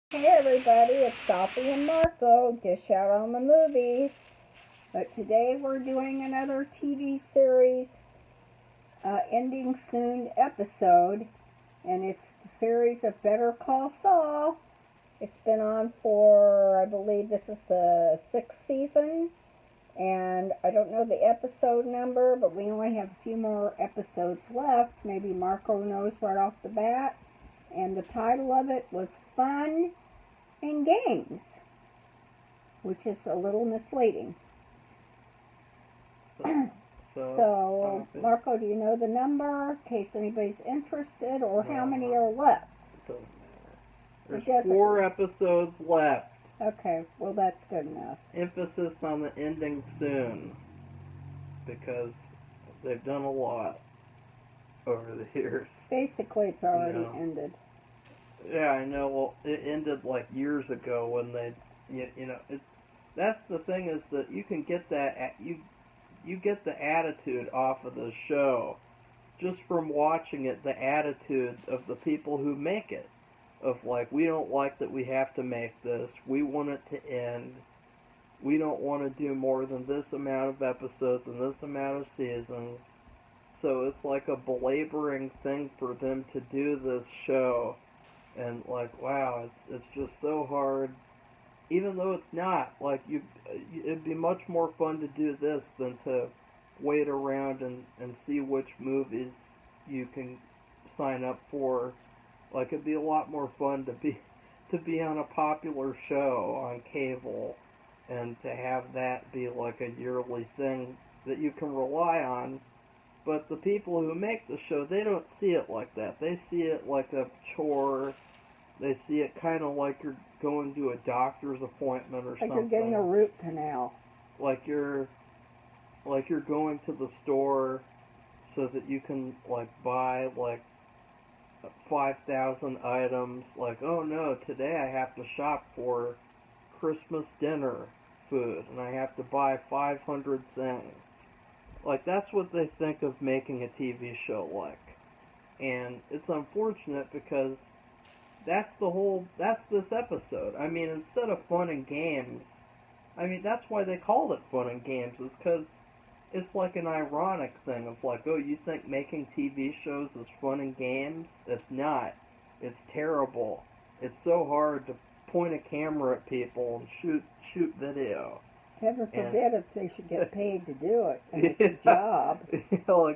Hey everybody, it's Safi and Marco, dish out on the movies. But today we're doing another TV series, ending soon episode, and it's the series of Better Call Saul. It's been on for, I believe this is the 6th season, and I don't know the episode number, but we only have a few more episodes left. Maybe Marco knows right off the bat. And the title of it was Fun and Games, which is a little misleading. So, Marco, do you know the number in case anybody's interested, or how many are left? It doesn't matter. There's 4 episodes left. Okay, well that's good enough. Emphasis on the ending soon, because they've done a lot over the years. Basically, it's already ended. Yeah, I know. Well, it ended like years ago when they, that's the thing, is that you can get that you get the attitude off of the show just from watching it. The attitude of the people who make it, of like, we don't like that we have to make this. We want it to end. We don't want to do more than this amount of episodes and this amount of seasons. So it's like a belaboring thing for them to do this show. And like, wow, it's just so hard. Even though it's not, like, it'd be much more fun to do this than to wait around and see which movies you can sign up for. Like, it'd be a lot more fun to be on a popular show on cable, and to have that be like a yearly thing that you can rely on. But the people who make the show, they don't see it like that. They see it like a chore. They see it kind of like you're going to a doctor's appointment or something. Like you're getting a root canal. Like you're going to the store so that you can like buy like 5,000 items. Like, oh no, today I have to shop for Christmas dinner food and I have to buy 500 things. Like, that's what they think of making a TV show like. And it's unfortunate because that's this episode. I mean, instead of fun and games, I mean, that's why they called it Fun and Games, is because it's like an ironic thing of like, oh, you think making TV shows is fun and games? It's not. It's terrible. It's so hard to point a camera at people and shoot video. Heaven forbid if they should get paid to do it, and it's a job.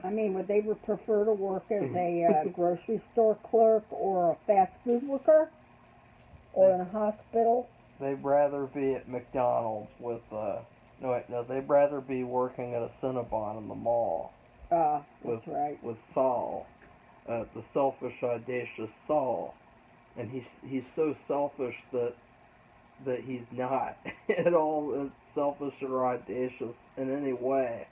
I mean, would they prefer to work as a grocery store clerk or a fast food worker? Or in a hospital? They'd rather be at McDonald's with, they'd rather be working at a Cinnabon in the mall. That's right. With Saul, the selfish, audacious Saul. And he's so selfish that he's not at all selfish or audacious in any way.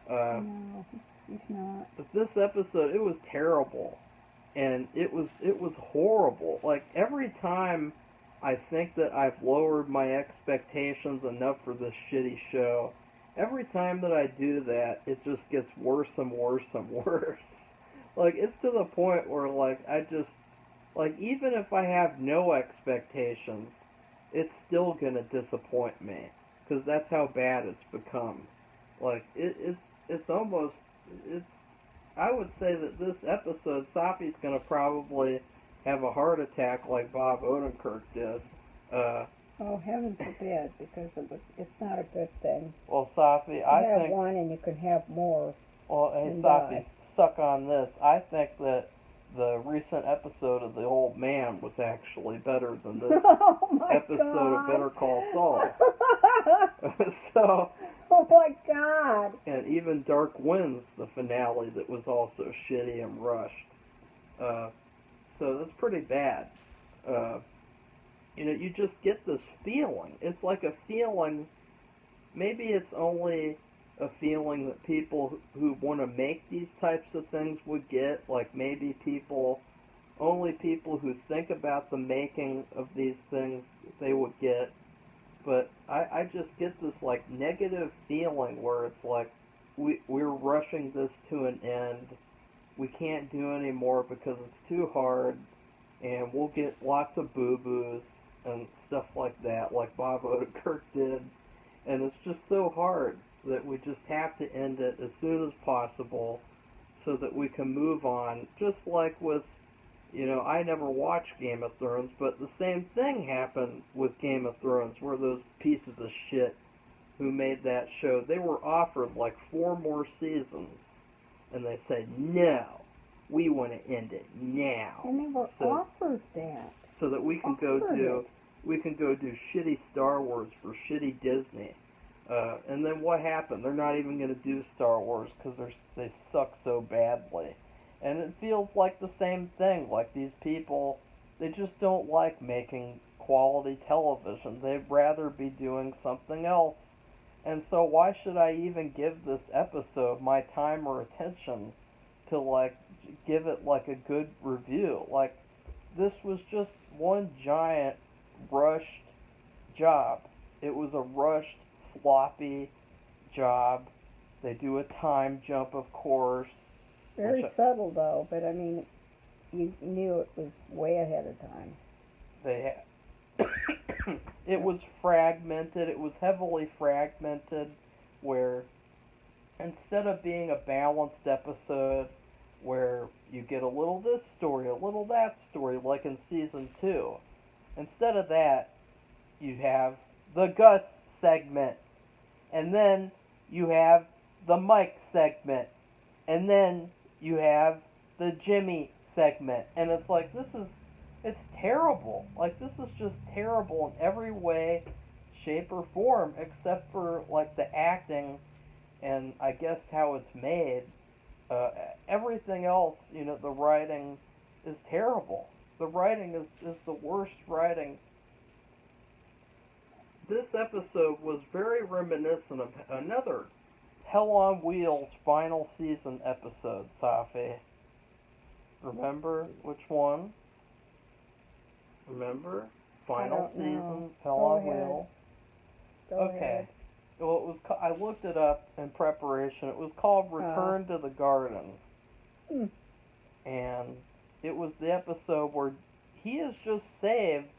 No, he's not. But this episode, it was terrible, and it was horrible. Like, every time I think that I've lowered my expectations enough for this shitty show, every time that I do that, it just gets worse and worse and worse. Like, it's to the point where, like, even if I have no expectations, it's still gonna disappoint me, because that's how bad it's become. Like, it's almost, I would say that this episode, Safi's gonna probably have a heart attack like Bob Odenkirk did. Oh, heaven forbid, because it's not a good thing. Well, Safi, I think... You have one and you can have more. Well, hey, Safi, suck on this. I think that the recent episode of The Old Man was actually better than this episode of Better Call Saul. So... Oh my God! And even Dark Winds, the finale, that was also shitty and rushed. So that's pretty bad. You just get this feeling. It's like a feeling. Maybe it's only a feeling that people who want to make these types of things would get. Like, maybe only people who think about the making of these things, they would get. But I just get this, like, negative feeling where it's like, we're rushing this to an end. We can't do any more because it's too hard, and we'll get lots of boo-boos. and stuff like that, like Bob Odenkirk did. And it's just so hard that we just have to end it as soon as possible so that we can move on. Just like with, I never watched Game of Thrones, but the same thing happened with Game of Thrones, where those pieces of shit who made that show, they were offered like 4 more seasons, and they said, no, we want to end it now. And they were offered that. So that we can go do shitty Star Wars for shitty Disney. And then what happened? They're not even going to do Star Wars because they suck so badly. And it feels like the same thing. Like these people, they just don't like making quality television. They'd rather be doing something else. And so why should I even give this episode my time or attention to like give it like a good review? Like this was just one giant rushed job. It was a rushed, sloppy job. They do a time jump, of course. Very subtle, though, but I mean, you knew it was way ahead of time. They had. It was fragmented. It was heavily fragmented, where instead of being a balanced episode, where you get a little this story, a little that story, like in season 2, instead of that, you have the Gus segment, and then you have the Mike segment, and then you have the Jimmy segment, and it's like, it's terrible. Like, this is just terrible in every way, shape, or form, except for, like, the acting and I guess how it's made. Everything else, the writing is terrible. The writing is the worst writing. This episode was very reminiscent of another Hell on Wheels final season episode, Safi. Remember which one? Remember? Final season, Hell on Wheels. Go ahead. Well, it was. I looked it up in preparation. It was called Return to the Garden. And it was the episode where he has just saved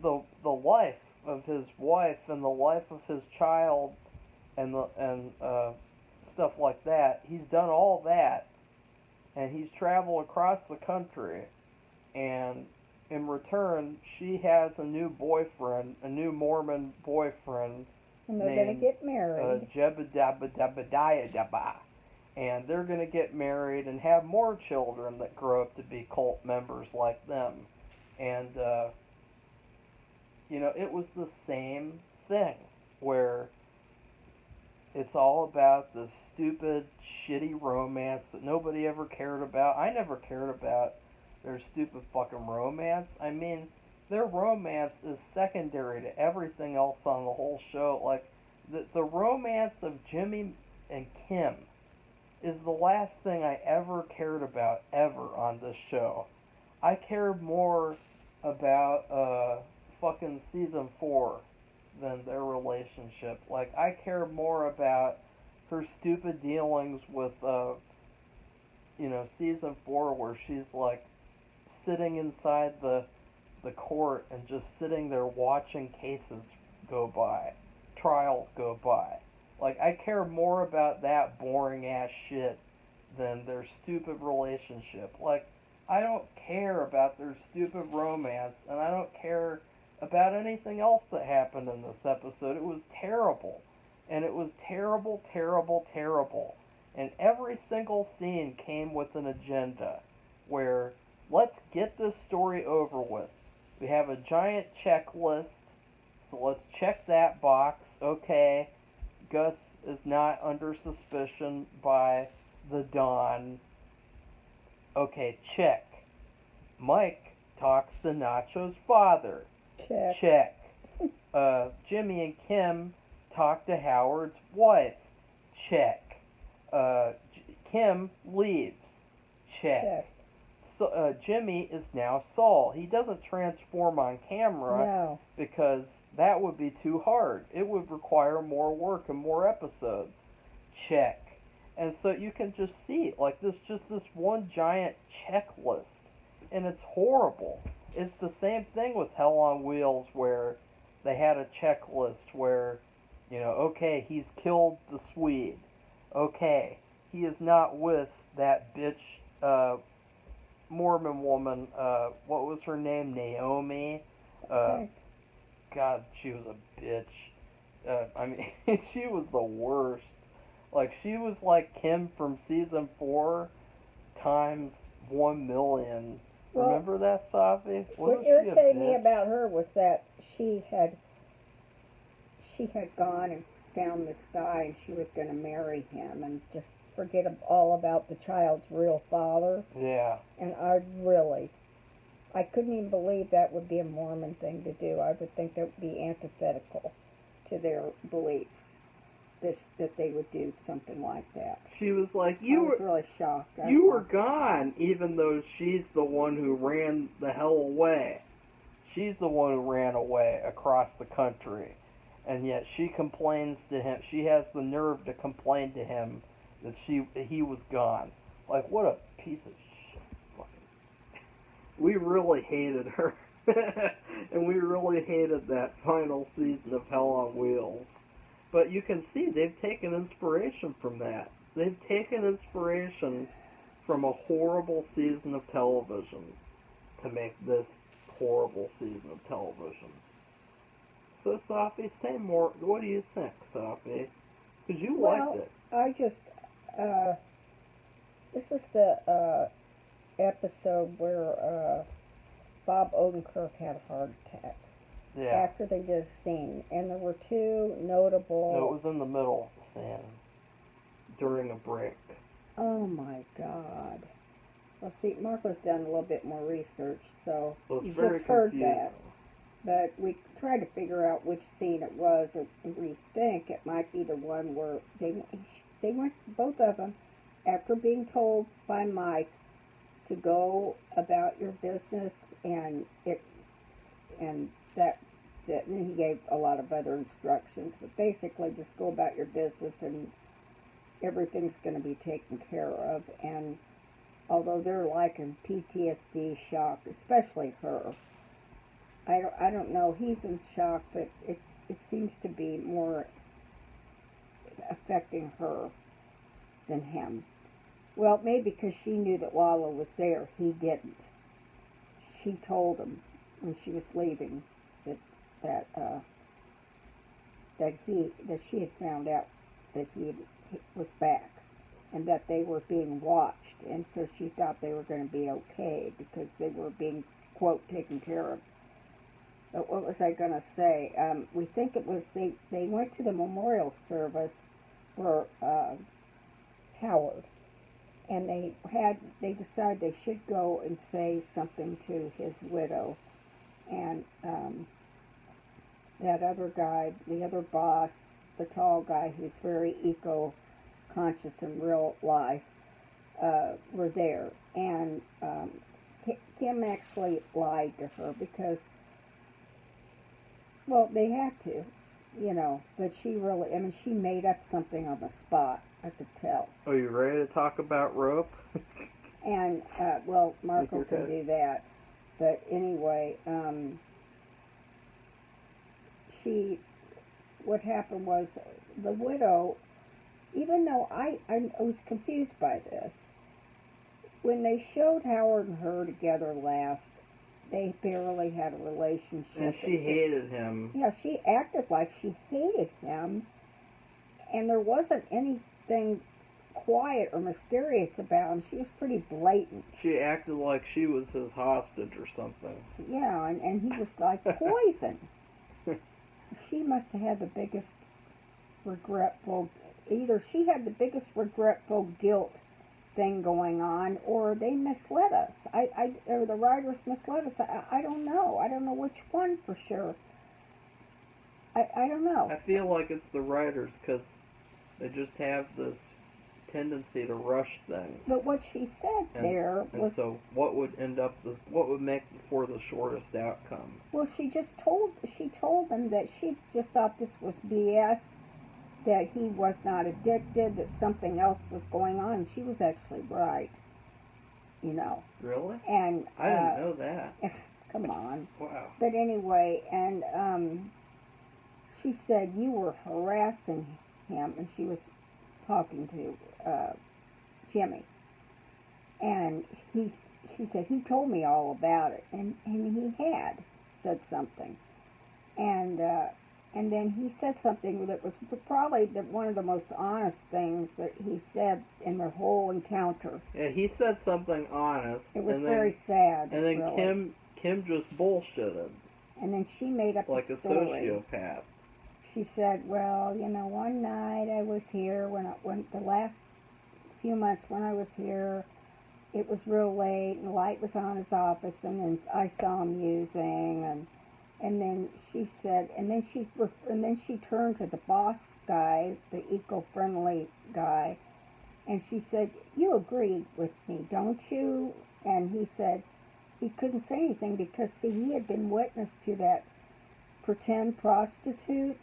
the life of his wife and the life of his child and stuff like that. He's done all that, and he's traveled across the country, and in return, she has a new boyfriend, a new Mormon boyfriend. And they're going to get married. Jebediah. And they're going to get married and have more children that grow up to be cult members like them. And, it was the same thing where it's all about this stupid, shitty romance that nobody ever cared about. I never cared about their stupid fucking romance. I mean, their romance is secondary to everything else on the whole show. Like, the romance of Jimmy and Kim is the last thing I ever cared about, ever, on this show. I cared more about, fucking season 4 than their relationship. Like, I cared more about her stupid dealings with, season 4, where she's, like, sitting inside the court and just sitting there watching cases go by, trials go by. Like, I care more about that boring ass shit than their stupid relationship. Like, I don't care about their stupid romance, and I don't care about anything else that happened in this episode. It was terrible. And it was terrible, terrible, terrible. And every single scene came with an agenda where, let's get this story over with. We have a giant checklist, so let's check that box. Okay, Gus is not under suspicion by the Don. Okay, check. Mike talks to Nacho's father. Check. Jimmy and Kim talk to Howard's wife. Check. Kim leaves. Check. So, Jimmy is now Saul. He doesn't transform on camera because that would be too hard. It would require more work and more episodes. Check. And so you can just see, like, this one giant checklist, and it's horrible. it's the same thing with Hell on Wheels, where they had a checklist where, okay, he's killed the Swede. Okay, he is not with that bitch Mormon woman. What was her name? Naomi. Right. God, she was a bitch. I mean, she was the worst. Like, she was like Kim from season 4 times 1,000,000. Well, Remember that, Safi? What Wasn't she a irritated me bitch? about her was that she had gone and found this guy and she was going to marry him and just forget all about the child's real father. Yeah. And I couldn't even believe that would be a Mormon thing to do. I would think that would be antithetical to their beliefs, that they would do something like that. She was like, I was really shocked. You were gone, even though she's the one who ran the hell away. She's the one who ran away across the country. And yet she complains to him. She has the nerve to complain to him that he was gone. Like, what a piece of shit. We really hated her. And we really hated that final season of Hell on Wheels. But you can see they've taken inspiration from that. They've taken inspiration from a horrible season of television to make this horrible season of television. So, Safi, say more. What do you think, Safi? Because you liked it. I just, this is the episode where Bob Odenkirk had a heart attack. Yeah. After they did a scene. And there were two notable... No, it was in the middle of the scene. During a break. Oh my God. Well, see, Marco's done a little bit more research, so you just heard that. But we tried to figure out which scene it was, and we think it might be the one where they went, both of them, after being told by Mike to go about your business, and that's it. And he gave a lot of other instructions, but basically just go about your business and everything's going to be taken care of. And although they're like in PTSD shock, especially her, I don't know, he's in shock, but it seems to be more affecting her than him. Well, maybe because she knew that Lala was there, he didn't. She told him when she was leaving that she had found out that he was back and that they were being watched, and so she thought they were going to be okay because they were being, quote, taken care of. But what was I going to say? We think it was they went to the memorial service for Howard, and they decided they should go and say something to his widow, and that other guy, the other boss, the tall guy who's very eco-conscious in real life, were there. And Kim actually lied to her because, well, they had to, but she really, she made up something on the spot, I could tell. Are you ready to talk about rope? And, well, Marco can do that. But anyway, what happened was the widow, even though I was confused by this, when they showed Howard and her together last, they barely had a relationship. And she hated him. Yeah, she acted like she hated him, and there wasn't anything quiet or mysterious about him. She was pretty blatant. She acted like she was his hostage or something. Yeah, and he was like poison. She must have had the biggest regretful, either she had the biggest regretful guilt thing going on, or they misled us. Or the writers misled us. I don't know. I don't know which one for sure. I don't know. I feel like it's the writers because they just have this tendency to rush things. But what she said was... And so what would make for the shortest outcome? Well, she told them that she just thought this was BS, that he was not addicted, that something else was going on. She was actually right, Really? And I didn't know that. Come on. Wow. But anyway, and she said you were harassing him, and she was talking to Jimmy. And she said, he told me all about it, and he had said something. And then he said something that was probably one of the most honest things that he said in their whole encounter. Yeah, he said something honest. It was very sad. And then really. Kim just bullshitted. And then she made up like a story. sociopath. She said, well, one night I was here when the last few months when I was here, it was real late and the light was on his office, and then I saw him using, and then she said, and then she turned to the boss guy, the eco-friendly guy, and she said, you agreed with me, don't you? And he said he couldn't say anything because, see, he had been witness to that pretend prostitute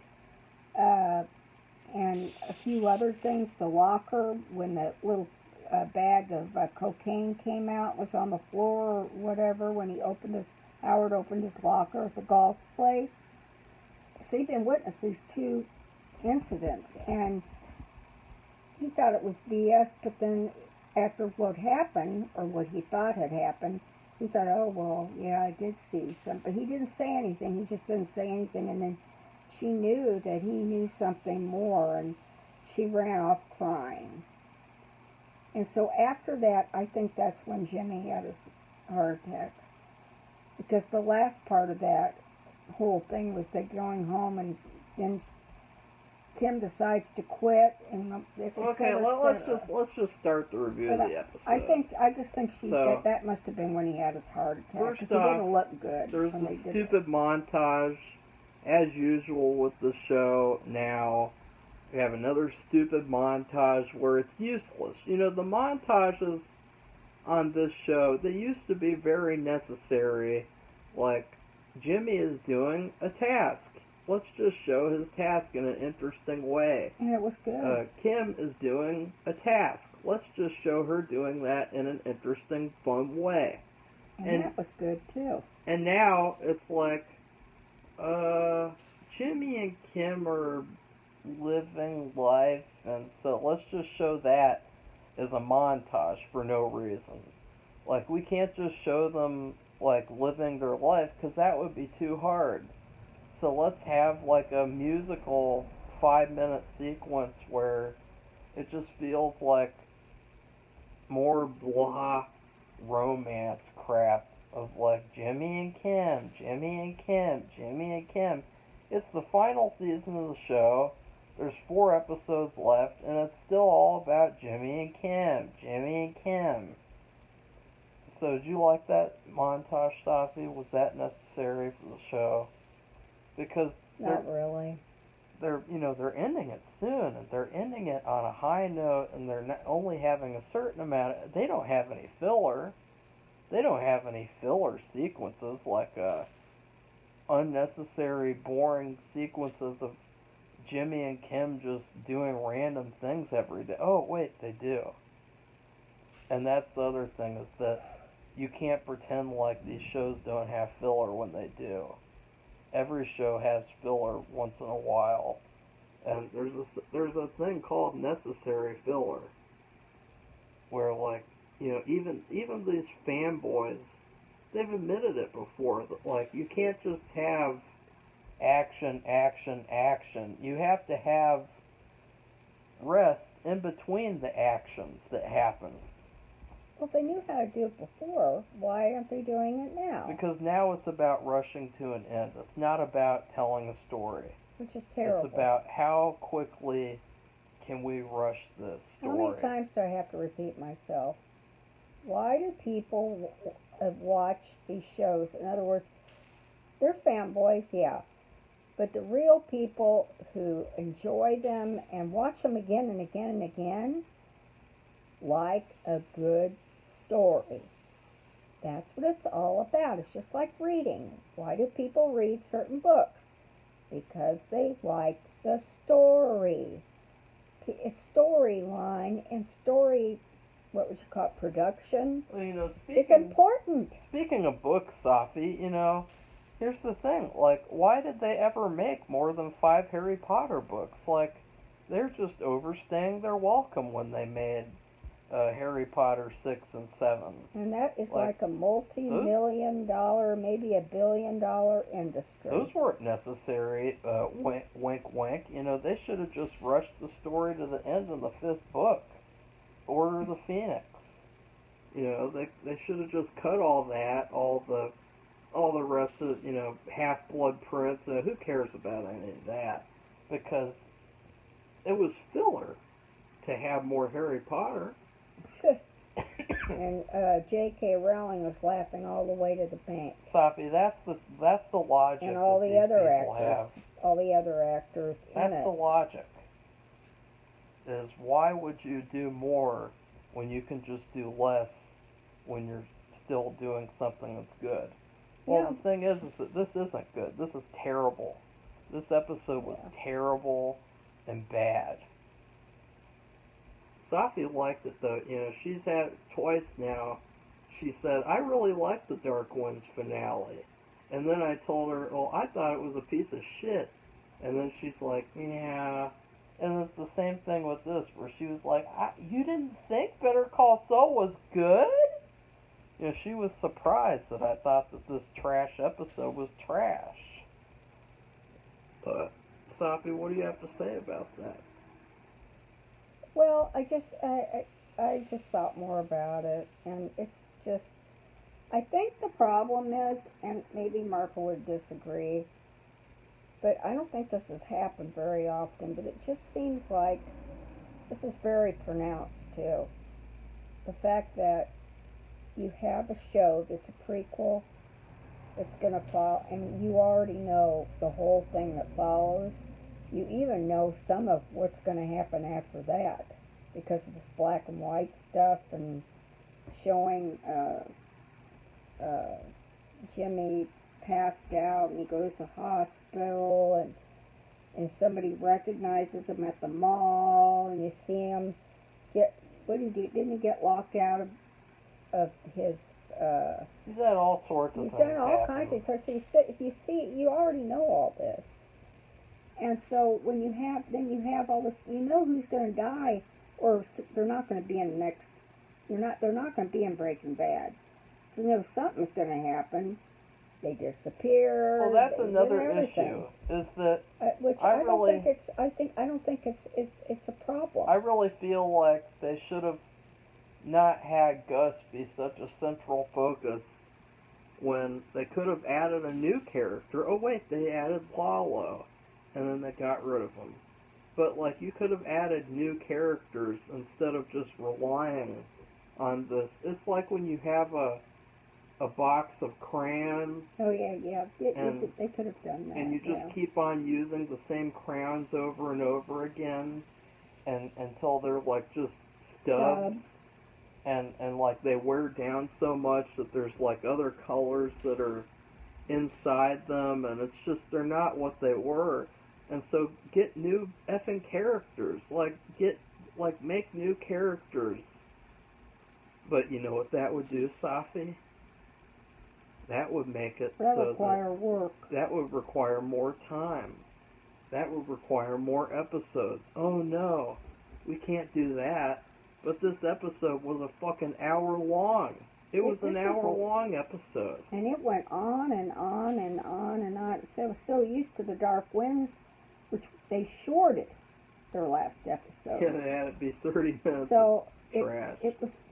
and a few other things. The locker, when the little bag of cocaine came out, was on the floor or whatever, when Howard opened his locker at the golf place. So he'd been witness these two incidents, and he thought it was BS, but then after what happened, or what he thought had happened, he thought, oh, well, yeah, I did see something. But he didn't say anything. He just didn't say anything, and then she knew that he knew something more, and she ran off crying. And so after that, I think that's when Jimmy had his heart attack. Because the last part of that whole thing was they going home, and then Kim decides to quit. And okay, let's just start the review of the episode. I just think that must have been when he had his heart attack. First off, he off, didn't look good. There's the stupid montage, as usual with the show now. We have another stupid montage where it's useless. The montages on this show, they used to be very necessary. Like, Jimmy is doing a task. Let's just show his task in an interesting way. And it was good. Kim is doing a task. Let's just show her doing that in an interesting, fun way. And that was good, too. And now it's like, Jimmy and Kim are living life, and so let's just show that as a montage for no reason. Like, we can't just show them, like, living their life, because that would be too hard. So let's have, like, a musical 5-minute sequence where it just feels like more blah romance crap of, like, Jimmy and Kim, Jimmy and Kim, Jimmy and Kim. It's the final season of the show. There's 4 episodes left, and it's still all about Jimmy and Kim, Jimmy and Kim. So, did you like that montage, Safi? Was that necessary for the show? Because not really. They're ending it soon, and they're ending it on a high note, and they're not only having a certain amount. They don't have any filler. They don't have any filler sequences like unnecessary, boring sequences of Jimmy and Kim just doing random things every day. Oh, wait, they do. And that's the other thing, is that you can't pretend like these shows don't have filler when they do. Every show has filler once in a while. And there's a thing called necessary filler. Where, like, even these fanboys, they've admitted it before. That, like, you can't just have action, action, action. You have to have rest in between the actions that happen. Well, if they knew how to do it before, why aren't they doing it now? Because now it's about rushing to an end. It's not about telling a story. Which is terrible. It's about how quickly can we rush this story. How many times do I have to repeat myself? Why do people watch these shows? In other words, they're fanboys, yeah. But the real people who enjoy them and watch them again and again and again like a good story. That's what it's all about. It's just like reading. Why do people read certain books? Because they like the story. A storyline and story what would you call it, production. Well, you know, It's important. speaking of books, Safi, you know, here's the thing. Like, why did they ever make more than 5 Harry Potter books? Like, they're just overstaying their welcome when they made Harry Potter 6 and 7. And that is like a multi-million-dollar, maybe $1 billion industry. Those weren't necessary. Wink, wink, wink. You know, they should have just rushed the story to the end of the 5th book, Order of the Phoenix. You know, they should have just cut all that, all the rest of, you know, Half-Blood Prince. Who cares about any of that? Because it was filler to have more Harry Potter. And J.K. Rowling was laughing all the way to the bank. Safi, that's the logic. And all that the these other people actors, have. all the other actors in That's it. the logic. Is why would you do more when you can just do less when you're still doing something that's good? Well, the thing is that this isn't good. This is terrible. This episode was terrible and bad. Safi liked it though. You know, she's had it twice now. She said, I really liked the Dark Winds finale. And then I told her, well, I thought it was a piece of shit. And then she's like, yeah. And it's the same thing with this, where she was like, you didn't think Better Call Saul was good? You know, she was surprised that I thought that this trash episode was trash. Safi, what do you have to say about that? Well, I just thought more about it, and it's just, I think the problem is, and maybe Marco would disagree, but I don't think this has happened very often, but it just seems like this is very pronounced too. The fact that you have a show that's a prequel that's going to follow, and you already know the whole thing that follows. You even know some of what's going to happen after that because of this black and white stuff and showing Jimmy passed out and he goes to the hospital and somebody recognizes him at the mall and you see him get, what did he do? Didn't he get locked out of his... he's had all sorts of things He's done all happen. kinds of things. So you already know all this. And so when you have all this, you know who's going to die, or they're not going to be in the next. They're not going to be in Breaking Bad. So you know something's going to happen. They disappear. Well, that's another issue. Is that which I don't think it's. I don't think it's a problem. I really feel like they should have not had Gus be such a central focus when they could have added a new character. Oh wait, they added Lalo. And then they got rid of them. But, like, you could have added new characters instead of just relying on this. It's like when you have a box of crayons. Oh, yeah. They could have done that. And you just keep on using the same crayons over and over again until they're, like, just stubs. And, like, they wear down so much that there's, like, other colors that are inside them. And it's just, they're not what they were. And so get new effing characters. Make new characters. But you know what that would do, Safi? That would make it work. That would require more time. That would require more episodes. Oh no, we can't do that. But this episode was a fucking hour long. It was an hour-long episode. And it went on and on and on and on. So I was so used to the Dark Winds, which they shorted their last episode. Yeah, they had it be 30 minutes so of trash.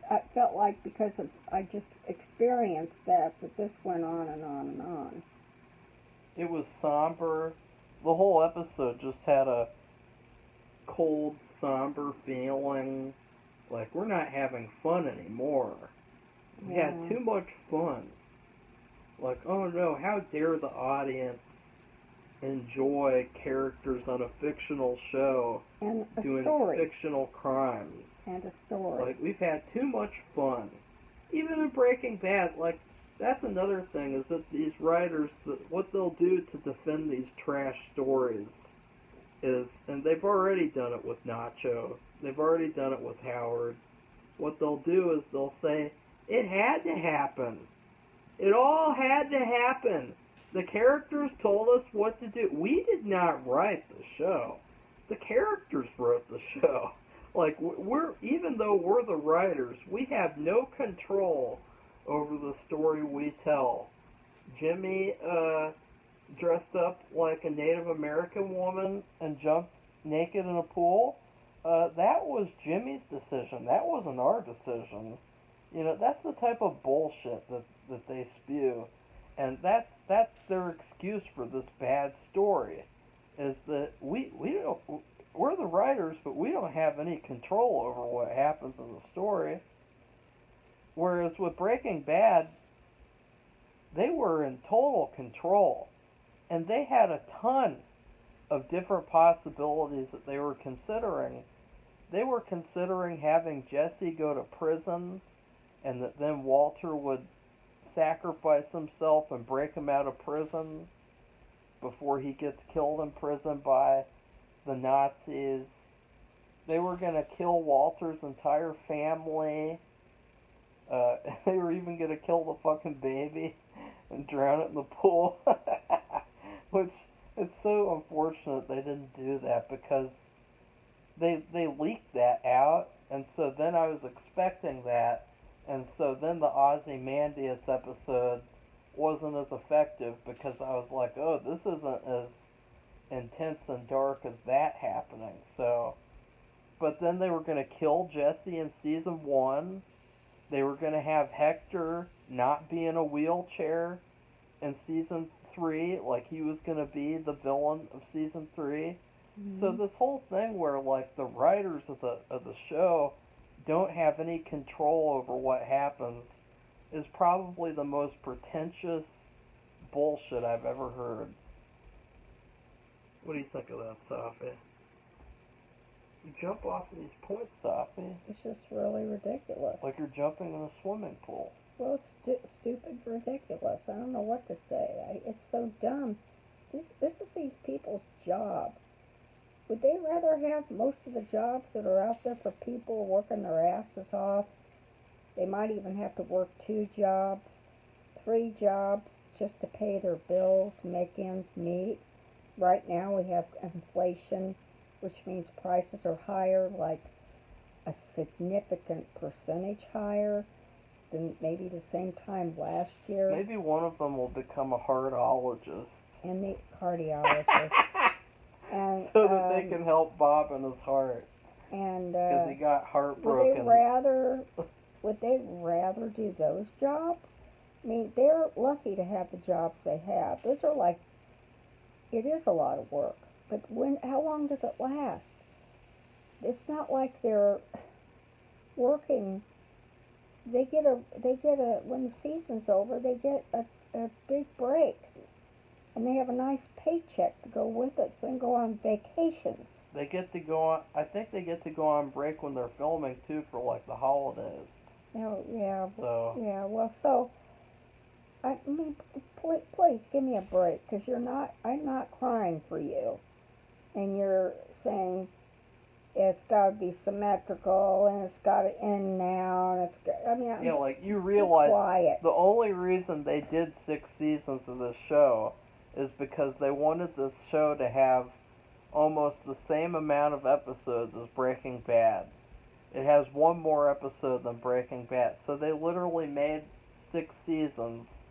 I felt like because I just experienced that this went on and on and on. It was somber. The whole episode just had a cold, somber feeling. Like, we're not having fun anymore. We had too much fun. Like, oh no, how dare the audience enjoy characters on a fictional show and doing fictional crimes. And a story. Like, we've had too much fun. Even in Breaking Bad, like, that's another thing, is that these writers, what they'll do to defend these trash stories is, and they've already done it with Nacho, they've already done it with Howard, what they'll do is they'll say, it had to happen. It all had to happen. The characters told us what to do. We did not write the show. The characters wrote the show. Like, even though we're the writers, we have no control over the story we tell. Jimmy dressed up like a Native American woman and jumped naked in a pool. That was Jimmy's decision. That wasn't our decision. You know, that's the type of bullshit that they spew. And that's their excuse for this bad story, is that we're the writers, but we don't have any control over what happens in the story. Whereas with Breaking Bad, they were in total control, and they had a ton of different possibilities that they were considering. They were considering having Jesse go to prison, and that then Walter would sacrifice himself and break him out of prison before he gets killed in prison by the Nazis. They were going to kill Walter's entire family. They were even going to kill the fucking baby and drown it in the pool. Which, it's so unfortunate they didn't do that, because they leaked that out, and so then I was expecting that, and so then the Ozymandias episode wasn't as effective, because I was like, oh, this isn't as intense and dark as that happening. So, but then they were going to kill Jesse in season 1. They were going to have Hector not be in a wheelchair in season 3, like he was going to be the villain of season 3. Mm-hmm. So this whole thing where, like, the writers of the show don't have any control over what happens is probably the most pretentious bullshit I've ever heard. What do you think of that, Safi? You jump off of these points, Safi. It's just really ridiculous. Like you're jumping in a swimming pool. Well, it's stupid, ridiculous. I don't know what to say. It's so dumb. This is these people's job. Would they rather have most of the jobs that are out there for people working their asses off? They might even have to work 2 jobs, 3 jobs just to pay their bills, make ends meet. Right now we have inflation, which means prices are higher, like a significant percentage higher than maybe the same time last year. Maybe one of them will become a heartologist. And the cardiologist. And, so that they can help Bob in his heart. And because he got heartbroken. Would they rather do those jobs? I mean, they're lucky to have the jobs they have. Those are like, it is a lot of work. But how long does it last? It's not like they're working. They get a when the season's over, they get a big break. And they have a nice paycheck to go with it, so they can go on vacations. They get to go on, I think they get to go on break when they're filming too, for like the holidays. Oh, yeah. So. Yeah, well, so, I mean, please give me a break, because I'm not crying for you. And you're saying it's got to be symmetrical, and it's got to end now, and yeah, like, you realize the only reason they did 6 seasons of this show is because they wanted this show to have almost the same amount of episodes as Breaking Bad. It has 1 more episode than Breaking Bad. So they literally made 6 seasons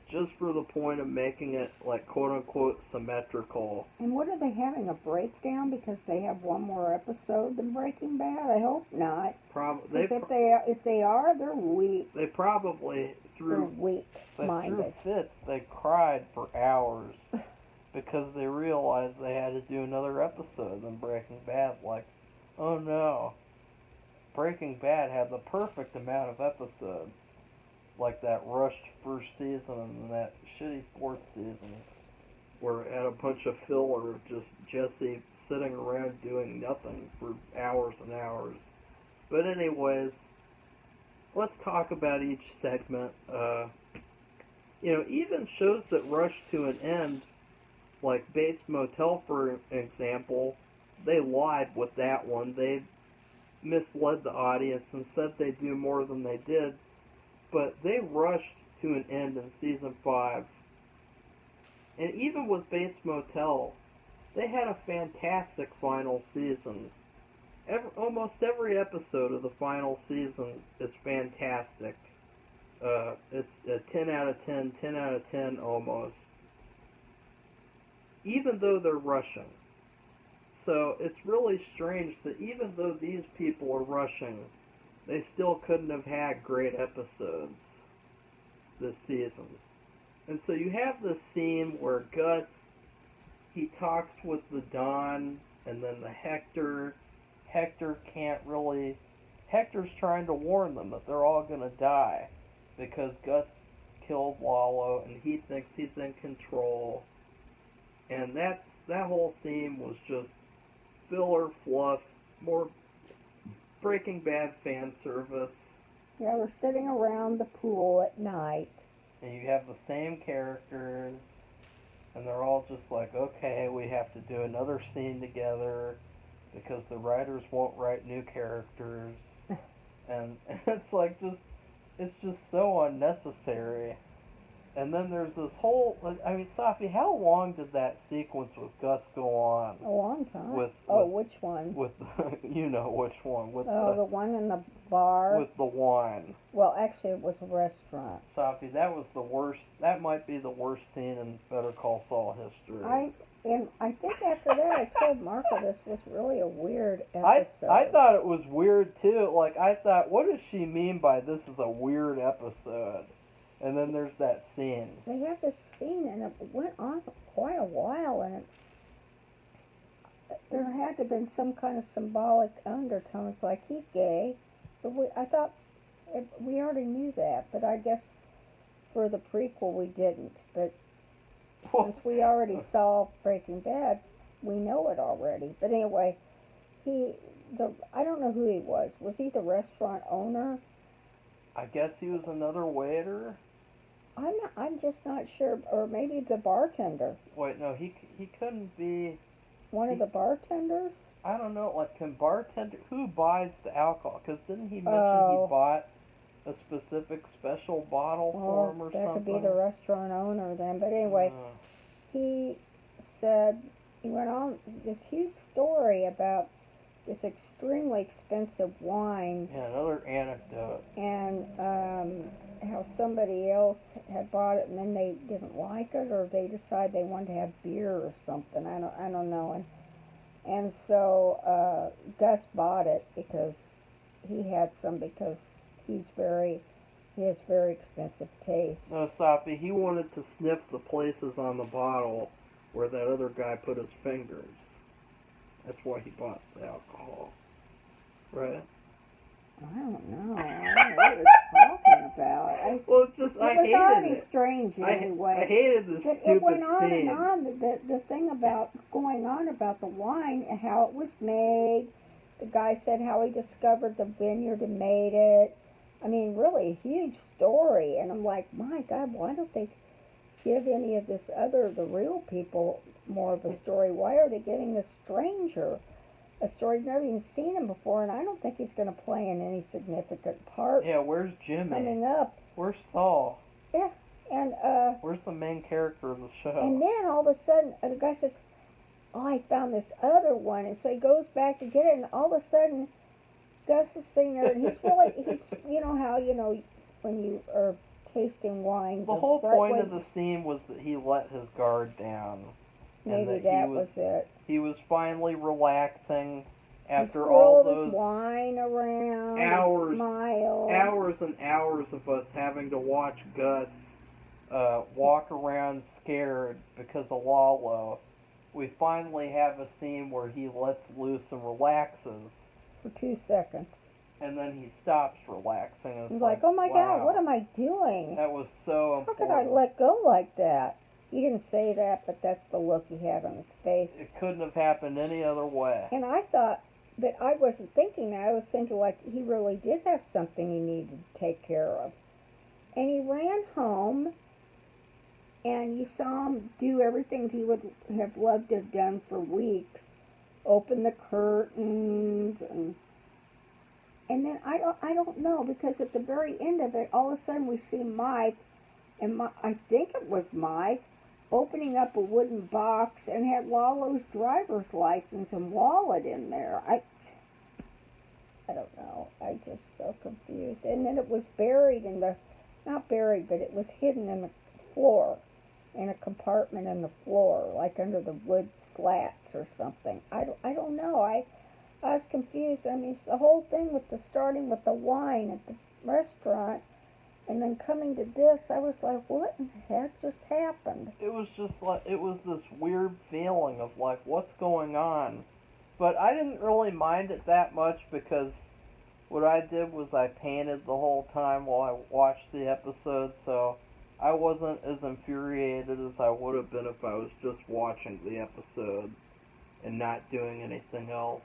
just for the point of making it, like, quote-unquote symmetrical. And what are they having, a breakdown because they have 1 more episode than Breaking Bad? I hope not. Because if they are, they're weak. They probably they're weak-minded. They threw fits. They cried for hours because they realized they had to do another episode than Breaking Bad. Like, oh no. Breaking Bad had the perfect amount of episodes. Like that rushed first season and that shitty 4th season where it had a bunch of filler of just Jesse sitting around doing nothing for hours and hours. But anyways, let's talk about each segment. Even shows that rush to an end, like Bates Motel for example, they lied with that one. misled the audience and said they'd do more than they did, but they rushed to an end in season 5. And even with Bates Motel, they had a fantastic final season. Almost every episode of the final season is fantastic. It's a 10 out of 10, 10 out of 10 almost. Even though they're rushing. So it's really strange that even though these people are rushing, they still couldn't have had great episodes this season. And so you have this scene where Gus, he talks with the Don, and then the Hector's trying to warn them that they're all going to die because Gus killed Lalo and he thinks he's in control. And that whole scene was just filler fluff, more Breaking Bad fan service. Yeah, they're sitting around the pool at night. And you have the same characters, and they're all just like, okay, we have to do another scene together because the writers won't write new characters. and it's like it's just so unnecessary. And then there's this whole, I mean, Safi, how long did that sequence with Gus go on? A long time. Which one? With, you know which one. The one in the bar? With the wine. Well, actually, it was a restaurant. Safi, that was the worst, that might be the worst scene in Better Call Saul history. I think after that I told Marco this was really a weird episode. I thought it was weird too. Like, I thought, what does she mean by this is a weird episode? And then there's that scene. They have this scene, and it went on for quite a while, and there had to have been some kind of symbolic undertone. It's like, he's gay. But I thought we already knew that, but I guess for the prequel we didn't. But since we already saw Breaking Bad, we know it already. But anyway, I don't know who he was. Was he the restaurant owner? I guess he was another waiter. I'm just not sure, or maybe the bartender. Wait, no, he couldn't be one of the bartenders. I don't know. Like, who buys the alcohol? Because didn't he mention he bought a specific special bottle for him or something? That could be the restaurant owner then. But anyway, he said he went on this huge story about this extremely expensive wine. Yeah, another anecdote. And how somebody else had bought it and then they didn't like it, or they decided they wanted to have beer or something. I don't know. And so Gus bought it because he had some, because he has very expensive taste. No, Safi, he wanted to sniff the places on the bottle where that other guy put his fingers. That's why he bought the alcohol. Right? I don't know. I don't know what you're talking about. It was already strange anyway. I hated this stupid it went on scene. And on. The thing going on about the wine and how it was made. The guy said how he discovered the vineyard and made it. I mean, really a huge story. And I'm like, my God, why don't they give any of the real people more of a story? Why are they giving this stranger a story? I've never even seen him before, and I don't think he's going to play in any significant part. Yeah, where's Jimmy? Coming up. Where's Saul? Yeah, and where's the main character of the show? And then all of a sudden, the guy says, "Oh, I found this other one," and so he goes back to get it, and all of a sudden, Gus is sitting there, and he's you know how when you are tasting wine. The whole point of the scene was that he let his guard down. Maybe that was it. He was finally relaxing after all those wine around, hours and hours of us having to watch Gus walk around scared because of Lalo. We finally have a scene where he lets loose and relaxes for 2 seconds. And then he stops relaxing. He's like, oh my God, what am I doing? That was so important. How could I let go like that? He didn't say that, but that's the look he had on his face. It couldn't have happened any other way. And I thought, but I wasn't thinking that. I was thinking like he really did have something he needed to take care of. And he ran home, and you saw him do everything he would have loved to have done for weeks. Open the curtains and And then I don't know, because at the very end of it, all of a sudden we see Mike, and I think it was Mike, opening up a wooden box and had Lalo's driver's license and wallet in there. I don't know. I just so confused. And then it was buried in the, not buried, but it was hidden in the floor, in a compartment in the floor, like under the wood slats or something. I don't know. I was confused. I mean, it's the whole thing with the starting with the wine at the restaurant and then coming to this, I was like, what in the heck just happened? It was just like, it was this weird feeling of like, what's going on? But I didn't really mind it that much, because what I did was I painted the whole time while I watched the episode, so I wasn't as infuriated as I would have been if I was just watching the episode and not doing anything else.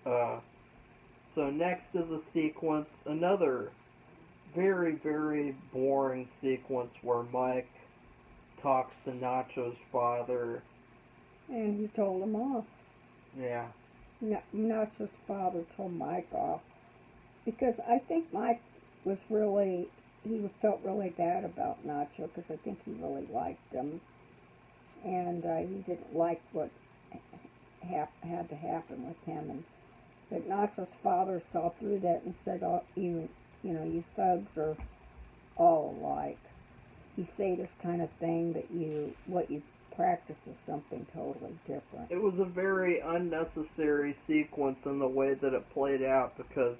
So next is a sequence, another very, very boring sequence where Mike talks to Nacho's father. And he told him off. Yeah. Nacho's father told Mike off. Because I think Mike was really, he felt really bad about Nacho, because I think he really liked him. And he didn't like what had to happen with him. But Nacho's father saw through that and said, oh, you thugs are all alike. You say this kind of thing, but what you practice is something totally different. It was a very unnecessary sequence in the way that it played out, because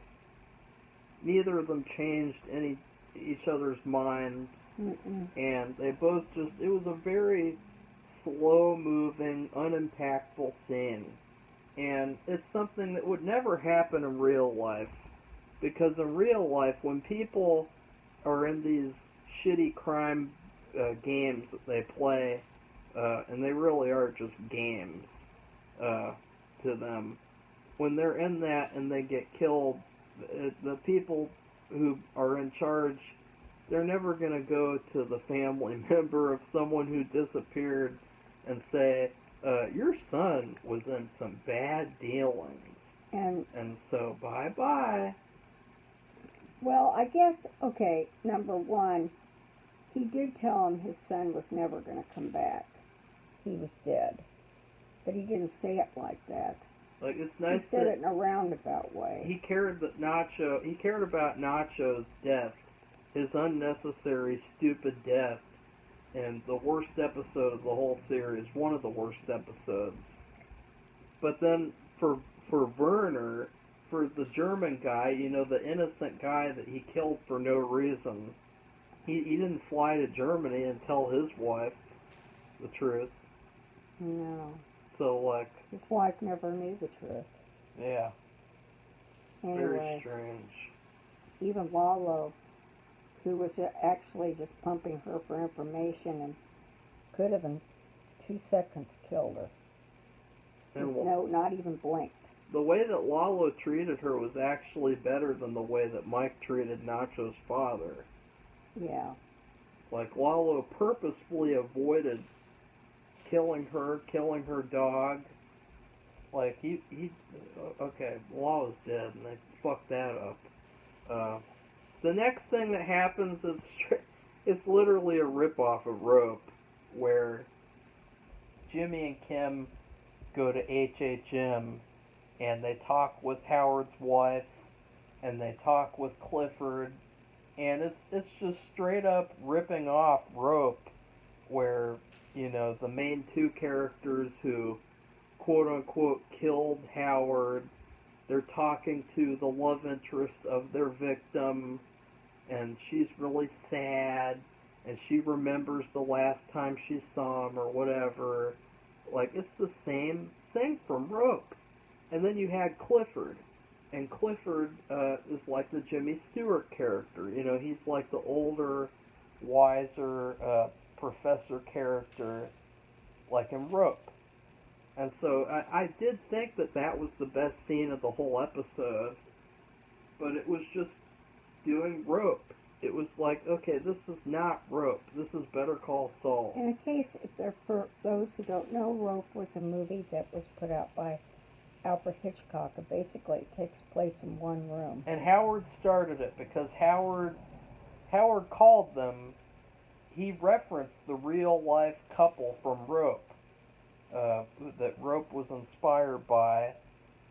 neither of them changed each other's minds. Mm-mm. And they both just, it was a very slow-moving, unimpactful scene. And it's something that would never happen in real life. Because in real life, when people are in these shitty crime games that they play, and they really are just games to them, when they're in that and they get killed, the people who are in charge, they're never going to go to the family member of someone who disappeared and say, your son was in some bad dealings. And so, bye-bye. Well, I guess, okay, number one, he did tell him his son was never going to come back. He was dead. But he didn't say it like that. Like, it's nice that... He said it in a roundabout way. He cared about Nacho's death. His unnecessary, stupid death. And the worst episode of the whole series. One of the worst episodes. But then, for Werner... For the German guy, the innocent guy that he killed for no reason, he didn't fly to Germany and tell his wife the truth. No. So, like... His wife never knew the truth. Yeah. Anyway, very strange. Even Lalo, who was actually just pumping her for information and could have in 2 seconds killed her. And no, not even blinked. The way that Lalo treated her was actually better than the way that Mike treated Nacho's father. Yeah. Like, Lalo purposefully avoided killing her dog. Like, okay, Lalo's dead, and they fucked that up. The next thing that happens is, it's literally a ripoff of Rope, where Jimmy and Kim go to HHM, and they talk with Howard's wife, and they talk with Clifford, and it's just straight up ripping off Rope, where, the main two characters who quote-unquote killed Howard, they're talking to the love interest of their victim, and she's really sad, and she remembers the last time she saw him or whatever. Like, it's the same thing from Rope. And then you had Clifford, and Clifford is like the Jimmy Stewart character. He's like the older, wiser professor character, like in Rope. And so I did think that was the best scene of the whole episode, but it was just doing Rope. It was like, okay, this is not Rope. This is Better Call Saul. In case, for those who don't know, Rope was a movie that was put out by Alfred Hitchcock, and basically it takes place in one room. And Howard started it because Howard called them. He referenced the real life couple from Rope, that Rope was inspired by,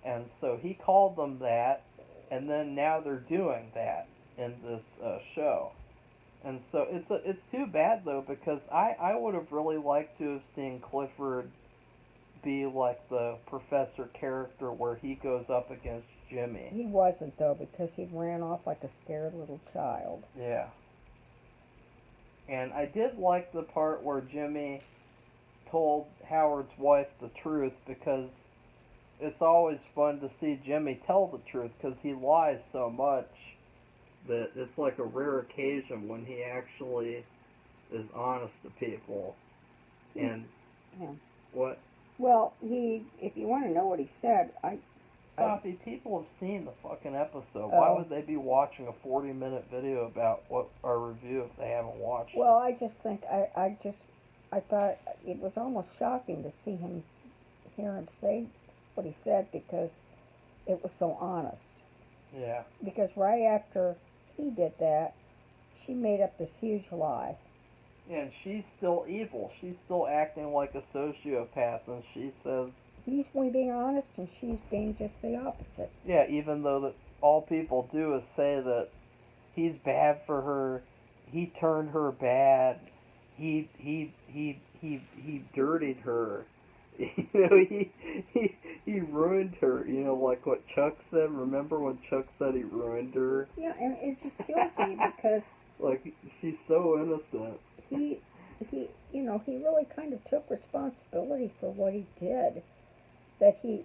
and so he called them that, and then now they're doing that in this show. And so it's too bad though, because I would have really liked to have seen Clifford be like the professor character where he goes up against Jimmy. He wasn't though, because he ran off like a scared little child. Yeah. And I did like the part where Jimmy told Howard's wife the truth, because it's always fun to see Jimmy tell the truth, because he lies so much that it's like a rare occasion when he actually is honest to people. And yeah. What? Well, if you want to know what he said, Safi, people have seen the fucking episode. Why would they be watching a 40-minute video about what our review if they haven't watched well, it? I just think, I thought it was almost shocking to hear him say what he said, because it was so honest. Yeah. Because right after he did that, she made up this huge lie. Yeah, and she's still evil. She's still acting like a sociopath, and she says... He's being honest, and she's being just the opposite. Yeah, even though that all people do is say that he's bad for her, he turned her bad, he dirtied her, you know, he ruined her, you know, like what Chuck said. Remember when Chuck said he ruined her? Yeah, and it just kills me because like, she's so innocent. He really kind of took responsibility for what he did. That he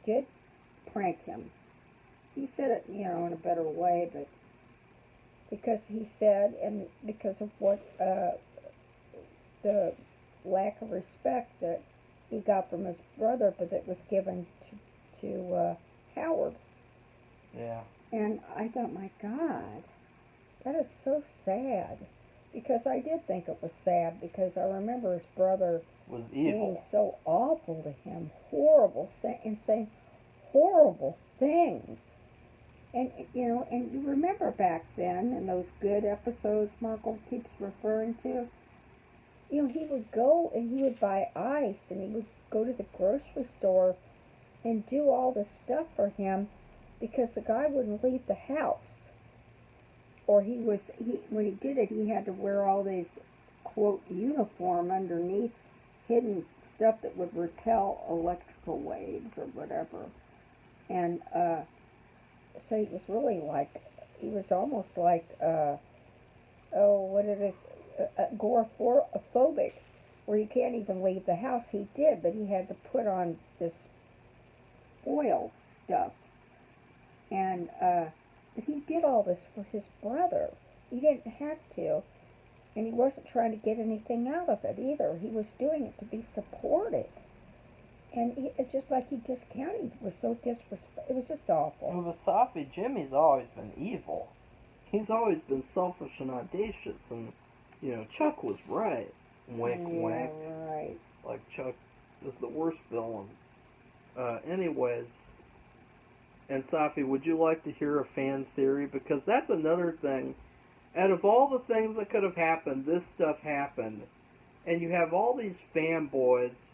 did prank him. He said it, in a better way, but because he said, and because of what the lack of respect that he got from his brother, but that was given to Howard. Yeah. And I thought, my God, that is so sad. Because I did think it was sad, because I remember his brother was evil, being so awful to him, horrible, and saying horrible things. And you remember back then, in those good episodes Marco keeps referring to, he would go and he would buy ice, and he would go to the grocery store and do all this stuff for him, because the guy wouldn't leave the house. Or when he did it, he had to wear all these, quote, uniform underneath, hidden stuff that would repel electrical waves or whatever. And so he was really he was almost like, agoraphobic, where you can't even leave the house. He did, but he had to put on this foil stuff. And, but he did all this for his brother. He didn't have to. And he wasn't trying to get anything out of it either. He was doing it to be supportive. And it's just like he discounted. It was so disrespectful. It was just awful. And with Safi, Jimmy's always been evil. He's always been selfish and audacious. And, Chuck was right. Wink, wink. Right. Like, Chuck was the worst villain. Anyways... And Safi, would you like to hear a fan theory? Because that's another thing. Out of all the things that could have happened, this stuff happened. And you have all these fanboys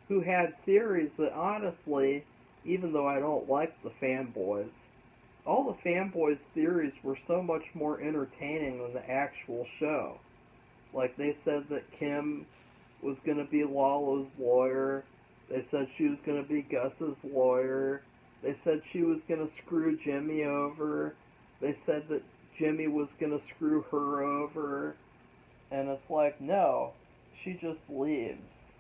who had theories that honestly, even though I don't like the fanboys, all the fanboys' theories were so much more entertaining than the actual show. Like, they said that Kim was going to be Lalo's lawyer. They said she was going to be Gus's lawyer. They said she was going to screw Jimmy over. They said that Jimmy was going to screw her over. And it's like, no, she just leaves.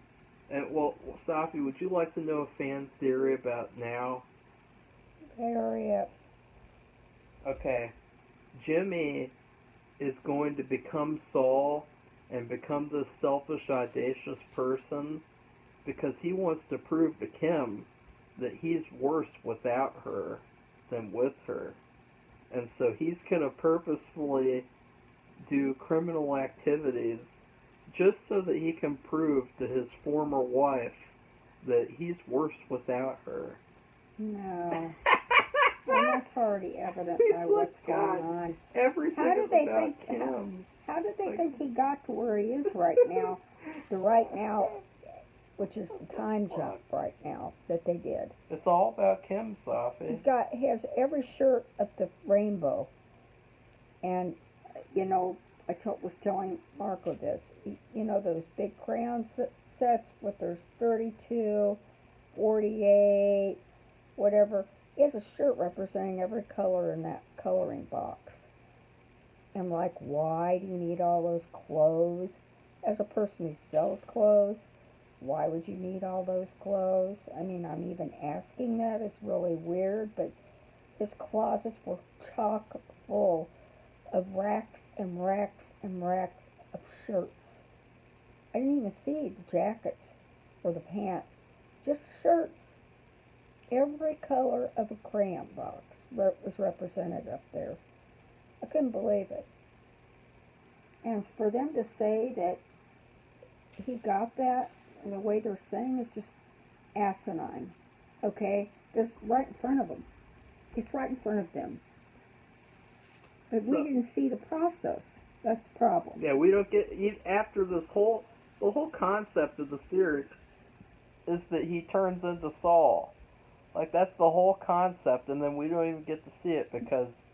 And, well, Safi, would you like to know a fan theory about now? Hurry up. Okay. Jimmy is going to become Saul and become this selfish, audacious person because he wants to prove to Kim that he's worse without her than with her. And so he's going to purposefully do criminal activities just so that he can prove to his former wife that he's worse without her. No. And that's already evident by It's what's like, God, going on. Everything How is did they about think? Kim. How did they Like- think he got to where he is right now? The right now, which is the time jump right now that they did. It's all about Kim, Safi. He has every shirt of the rainbow, and was telling Marco this. Those big crayon sets with there's 32, 48, whatever. He has a shirt representing every color in that coloring box. And like, why do you need all those clothes? As a person who sells clothes, why would you need all those clothes? I mean, I'm even asking that. It's really weird, but his closets were chock full of racks and racks and racks of shirts. I didn't even see the jackets or the pants, just shirts. Every color of a crayon box was represented up there. I couldn't believe it. And for them to say that he got that, and the way they're saying is just asinine. Okay? This right in front of them. It's right in front of them. But we didn't see the process. That's the problem. Yeah, we don't get after the whole concept of the series is that he turns into Saul. Like, that's the whole concept, and then we don't even get to see it because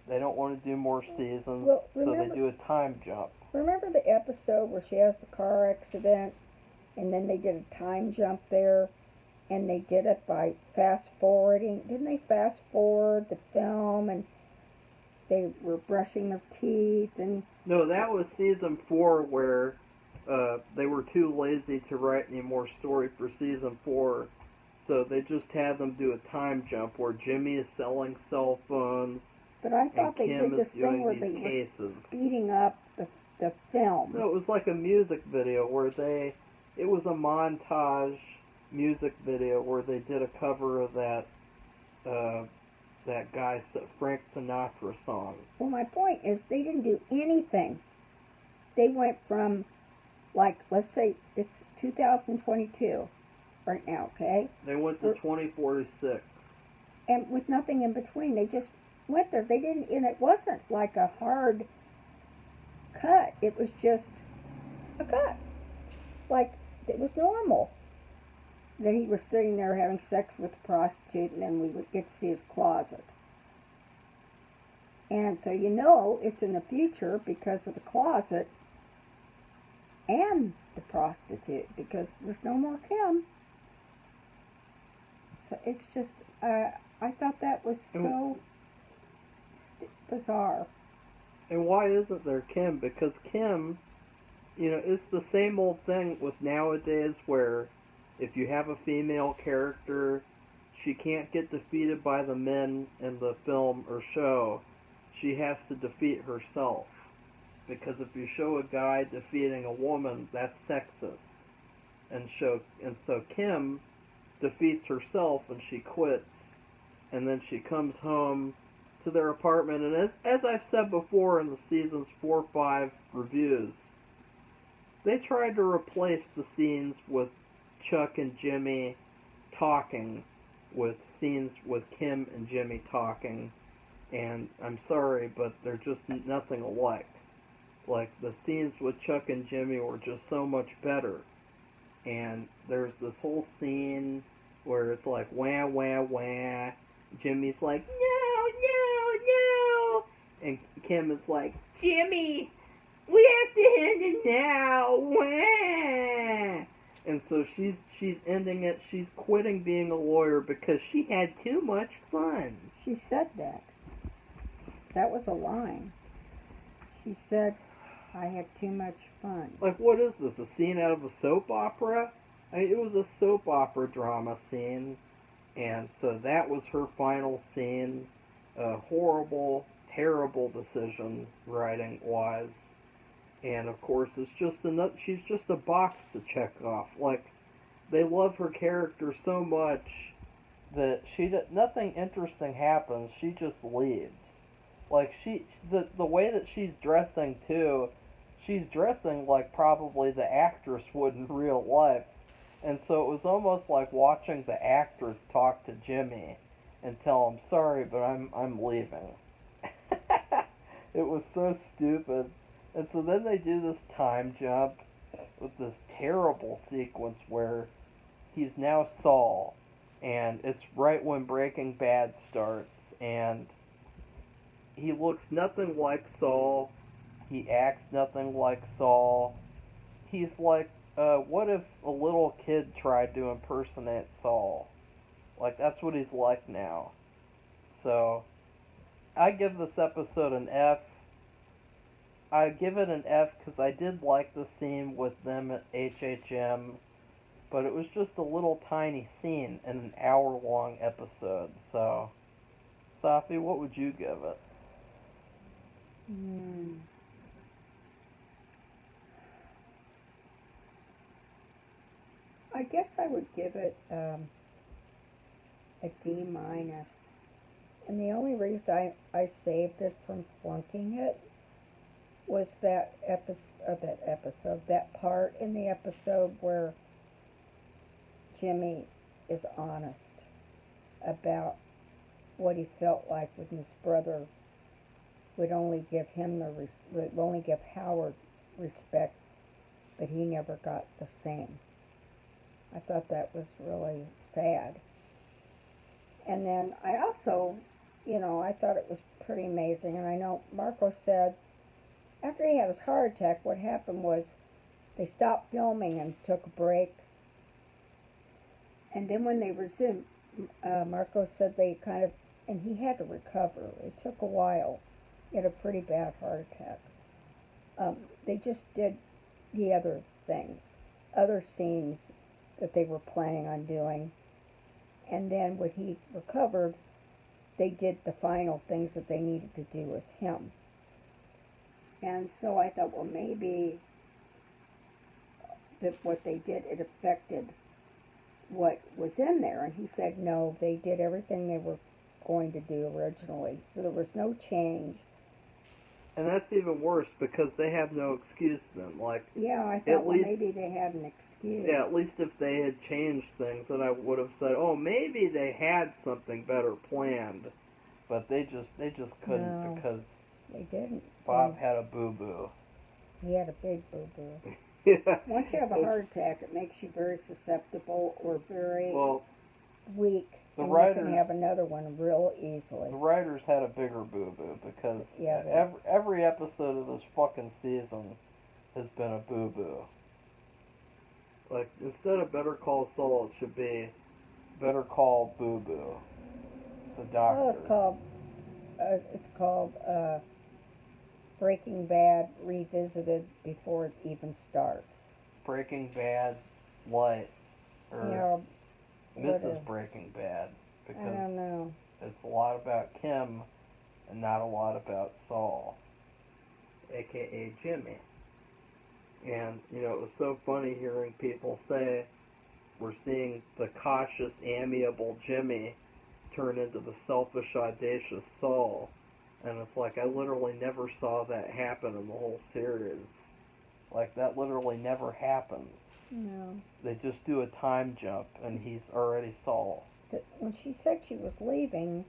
they don't want to do more seasons, so they do a time jump. Remember the episode where she has the car accident, and then they did a time jump there, and they did it by fast forwarding? Didn't they fast forward the film, and they were brushing their teeth? And no, that was season 4 where they were too lazy to write any more story for season 4. So they just had them do a time jump where Jimmy is selling cell phones. But I thought they Kim did this thing where they were speeding up the film. No, it was like a music video where it was a montage music video where they did a cover of that guy Frank Sinatra song. Well, my point is they didn't do anything. They went from, like, let's say it's 2022. Right now, okay? They went to 2046. And with nothing in between. They just went there. They didn't, and it wasn't like a hard cut. It was just a cut. Like, it was normal. That he was sitting there having sex with the prostitute, and then we would get to see his closet. And so it's in the future because of the closet and the prostitute, because there's no more Kim. So it's just, I thought that was so bizarre. And why isn't there Kim? Because Kim, it's the same old thing with nowadays where if you have a female character, she can't get defeated by the men in the film or show. She has to defeat herself. Because if you show a guy defeating a woman, that's sexist. And so Kim defeats herself and she quits, and then she comes home to their apartment, and as I've said before in the seasons 4-5 reviews, they tried to replace the scenes with Chuck and Jimmy talking with scenes with Kim and Jimmy talking, and I'm sorry, but they're just nothing alike. Like, the scenes with Chuck and Jimmy were just so much better. And there's this whole scene where it's like, wah, wah, wah. Jimmy's like, no, no, no. And Kim is like, Jimmy, we have to end it now. Wah. And so she's ending it. She's quitting being a lawyer because she had too much fun. She said that. That was a line. She said, I had too much fun. Like, what is this? A scene out of a soap opera? I mean, it was a soap opera drama scene. And so that was her final scene. A horrible, terrible decision, writing-wise. And, of course, she's just a box to check off. Like, they love her character so much that nothing interesting happens. She just leaves. Like, the way that she's dressing, too, she's dressing like probably the actress would in real life. And so it was almost like watching the actors talk to Jimmy and tell him, "Sorry, but I'm leaving." It was so stupid. And so then they do this time jump with this terrible sequence where he's now Saul, and it's right when Breaking Bad starts, and he looks nothing like Saul. He acts nothing like Saul. He's like, what if a little kid tried to impersonate Saul? Like, that's what he's like now. So, I give this episode an F. I give it an F because I did like the scene with them at HHM, but it was just a little tiny scene in an hour-long episode. So, Safi, what would you give it? I guess I would give it a D minus. And the only reason I saved it from flunking it was that that part in the episode where Jimmy is honest about what he felt like when his brother would only give Howard respect, but he never got the same. I thought that was really sad. And then I also, I thought it was pretty amazing. And I know Marco said after he had his heart attack, what happened was they stopped filming and took a break. And then when they resumed, Marco said and he had to recover. It took a while. He had a pretty bad heart attack. They just did the other things, other scenes that they were planning on doing. And then when he recovered, they did the final things that they needed to do with him. And so I thought, well, maybe that what they did, it affected what was in there. And he said, no, they did everything they were going to do originally. So there was no change. And that's even worse because they have no excuse then. Like, yeah, I thought maybe they had an excuse. Yeah, at least if they had changed things, then I would have said, oh, maybe they had something better planned, but they just couldn't because they didn't. Bob had a boo-boo. He had a big boo-boo. Yeah. Once you have a heart attack, it makes you very susceptible or very weak. The and writers, you can have another one real easily. The writers had a bigger boo-boo because every episode of this fucking season has been a boo-boo. Like, instead of Better Call Saul, it should be Better Call Boo-Boo. The doctor. Well, it's called Breaking Bad Revisited Before It Even Starts. Breaking Bad Light. Or Mrs. Breaking Bad. Because I don't know. It's a lot about Kim and not a lot about Saul. A.K.A. Jimmy. And, it was so funny hearing people say we're seeing the cautious, amiable Jimmy turn into the selfish, audacious Saul. And it's like, I literally never saw that happen in the whole series. Like, that literally never happens. No. They just do a time jump, and he's already Saul. When she said she was leaving,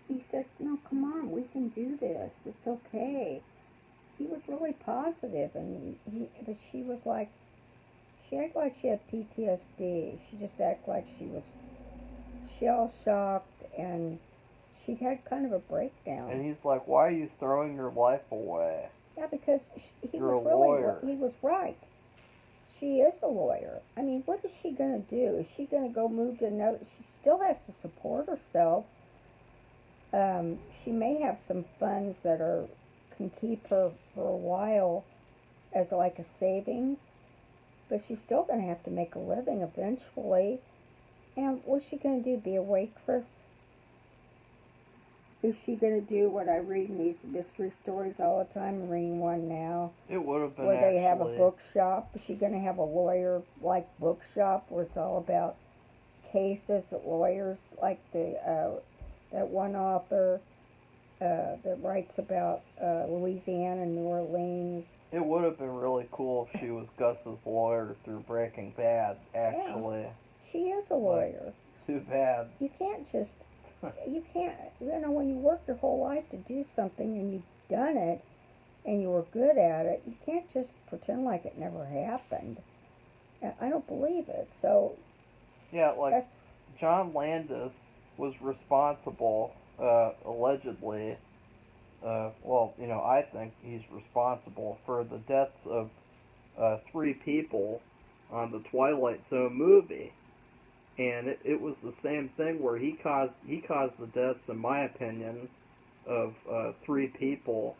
he said, no, come on, we can do this. It's okay. He was really positive, but she was like, she acted like she had PTSD. She just acted like she was shell-shocked, and she had kind of a breakdown. And he's like, why are you throwing your life away? Yeah, because You're a lawyer. He was right. She is a lawyer. I mean, what is she going to do? Is she going to go move to another? She still has to support herself. She may have some funds that can keep her for a while as like a savings, but she's still going to have to make a living eventually. And what's she going to do? Be a waitress? Is she going to do what I read in these mystery stories all the time? I'm reading one now. It would have been where they have a bookshop. Is she going to have a lawyer-like bookshop where it's all about cases that lawyers, like that one author, that writes about Louisiana and New Orleans. It would have been really cool if she was Gus's lawyer through Breaking Bad, actually. Yeah, she is a lawyer. Too bad. You can't just, when you work your whole life to do something and you've done it and you were good at it, you can't just pretend like it never happened. I don't believe it. So, yeah, like John Landis was responsible, allegedly. I think he's responsible for the deaths of 3 people on the Twilight Zone movie. And it was the same thing where he caused the deaths, in my opinion, of 3 people,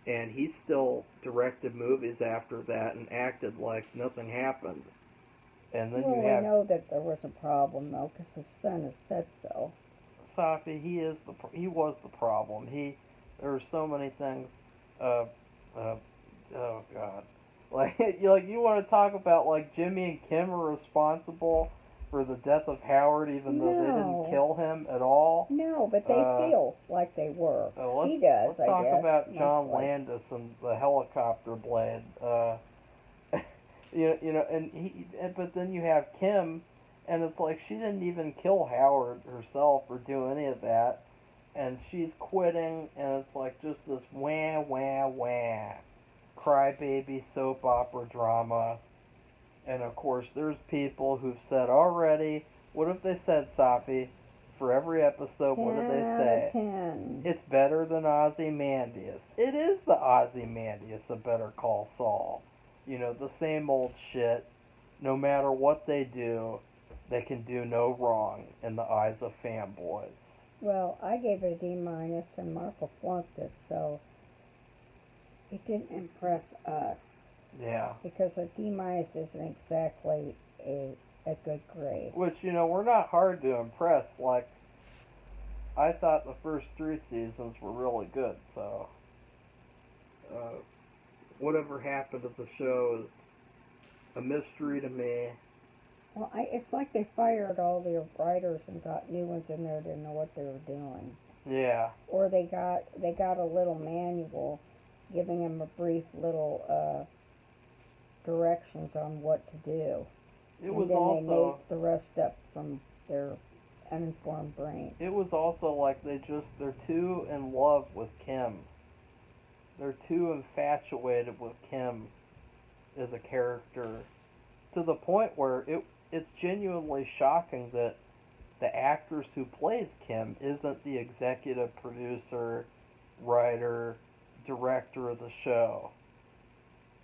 and he still directed movies after that and acted like nothing happened. And then we know that there was a problem though, because his son has said so. Safi, he was the problem. There were so many things. Oh God, you want to talk about like Jimmy and Kim are responsible for the death of Howard, even though they didn't kill him at all. No, but they feel like they were. She Let's does. talk about John Landis and the helicopter blade. But then you have Kim, and it's like she didn't even kill Howard herself or do any of that, and she's quitting, and it's like just this wah wah wah, crybaby soap opera drama. And of course, there's people who've said already, what if they said, Safi, for every episode, what did they say? 10. It's better than Ozymandias. It is the Ozymandias of Better Call Saul. The same old shit. No matter what they do, they can do no wrong in the eyes of fanboys. Well, I gave it a D-, and Marco flunked it, so it didn't impress us. Yeah. Because a D- isn't exactly a good grade. Which, we're not hard to impress. Like, I thought the first 3 seasons were really good, so whatever happened to the show is a mystery to me. Well, it's like they fired all the writers and got new ones in there, didn't know what they were doing. Yeah. Or they got a little manual giving them a brief little directions on what to do. They made the rest up from their uninformed brains. It was also like they're too in love with Kim. They're too infatuated with Kim as a character, to the point where it's genuinely shocking that the actress who plays Kim isn't the executive producer, writer, director of the show.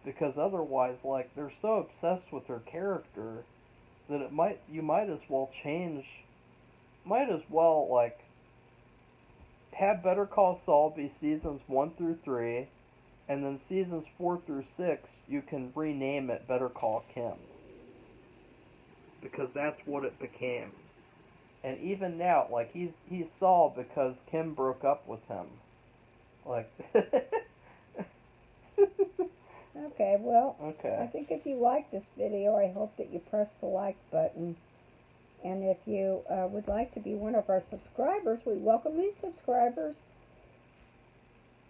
Because otherwise, like, they're so obsessed with her character that you might as well have Better Call Saul be seasons 1 through 3, and then seasons 4 through 6 you can rename it Better Call Kim, because that's what it became. And even now, like, he's Saul because Kim broke up with him. Like. Okay, well, okay. I think if you like this video, I hope that you press the like button. And if you would like to be one of our subscribers, we welcome new subscribers.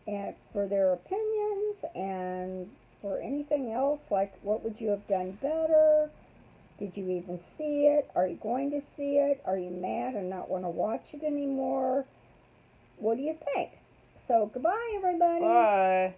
And for their opinions and for anything else, like what would you have done better? Did you even see it? Are you going to see it? Are you mad and not want to watch it anymore? What do you think? So, goodbye, everybody. Bye.